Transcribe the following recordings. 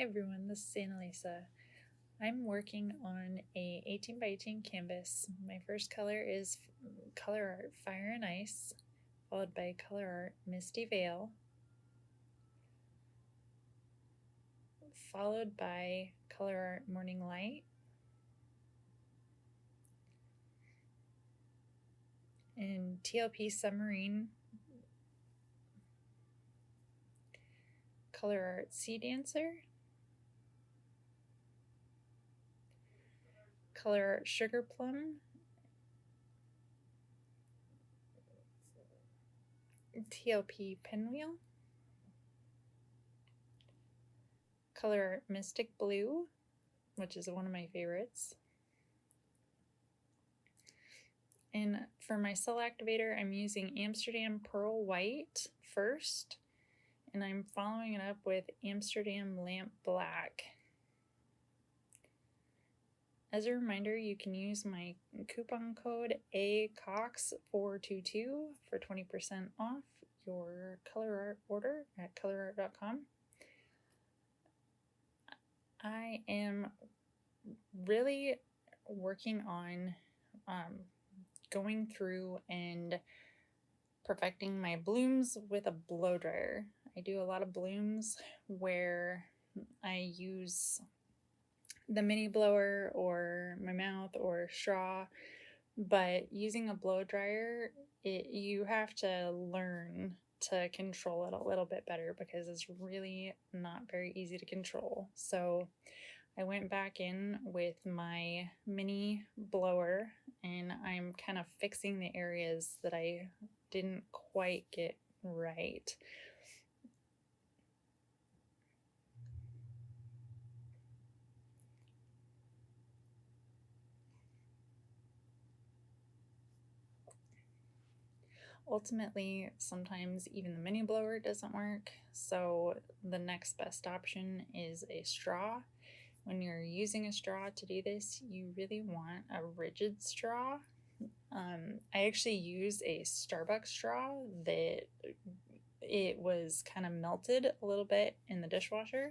Hey everyone, this is Annalisa. I'm working on a 18 by 18 canvas. My first color is ColourArte Fire and Ice, followed by ColourArte Misty Veil, followed by ColourArte Morning Light, and TLP Submarine, ColourArte Sea Dancer, ColourArte Sugar Plum, TLP Pinwheel, ColourArte Mystic Blue, which is one of my favorites. And for my cell activator, I'm using Amsterdam Pearl White first, and I'm following it up with Amsterdam Lamp Black. As a reminder, you can use my coupon code ACOX422 for 20% off your ColourArte order at ColourArte.com. I am really working on going through and perfecting my blooms with a blow dryer. I do a lot of blooms where I use the mini blower or my mouth or straw, but using a blow dryer, you have to learn to control it a little bit better because it's really not very easy to control. So I went back in with my mini blower and I'm kind of fixing the areas that I didn't quite get right. Ultimately, sometimes even the mini blower doesn't work, so the next best option is a straw. When you're using a straw to do this, you really want a rigid straw. I actually used a Starbucks straw that it was kind of melted a little bit in the dishwasher,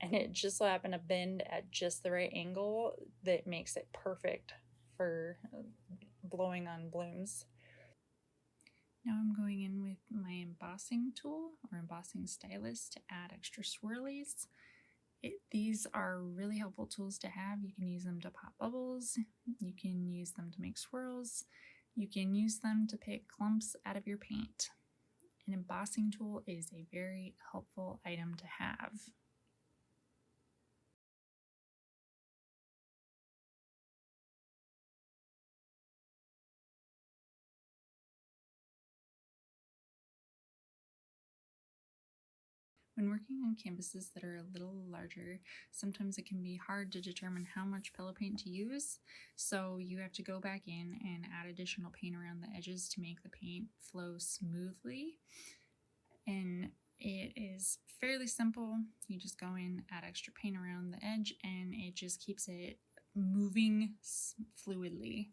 and it just so happened to bend at just the right angle that makes it perfect for blowing on blooms. Now I'm going in with my embossing tool or embossing stylus to add extra swirlies. These are really helpful tools to have. You can use them to pop bubbles, you can use them to make swirls, you can use them to pick clumps out of your paint. An embossing tool is a very helpful item to have. When working on canvases that are a little larger, sometimes it can be hard to determine how much pillow paint to use, so you have to go back in and add additional paint around the edges to make the paint flow smoothly. And it is fairly simple. You just go in, add extra paint around the edge, and it just keeps it moving fluidly.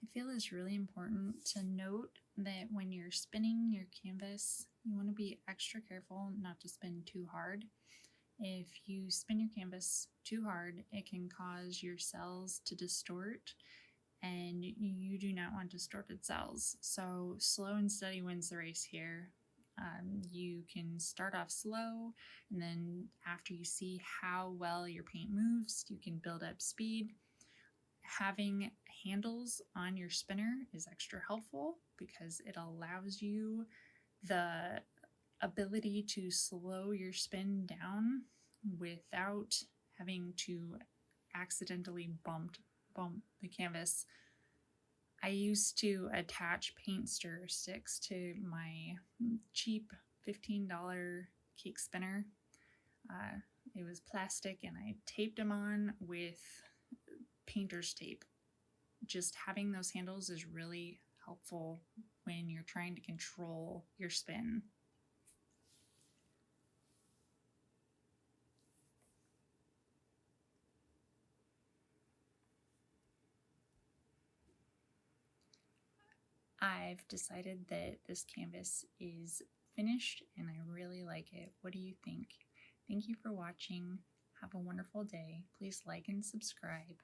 I feel it's really important to note that when you're spinning your canvas, you want to be extra careful not to spin too hard. If you spin your canvas too hard, it can cause your cells to distort, and you do not want distorted cells. So slow and steady wins the race here. You can start off slow, and then after you see how well your paint moves, you can build up speed. Having handles on your spinner is extra helpful because it allows you the ability to slow your spin down without having to accidentally bump the canvas. I used to attach paint stir sticks to my cheap $15 cake spinner. It was plastic and I taped them on with painter's tape. Just having those handles is really helpful when you're trying to control your spin. I've decided that this canvas is finished and I really like it. What do you think? Thank you for watching. Have a wonderful day. Please like and subscribe.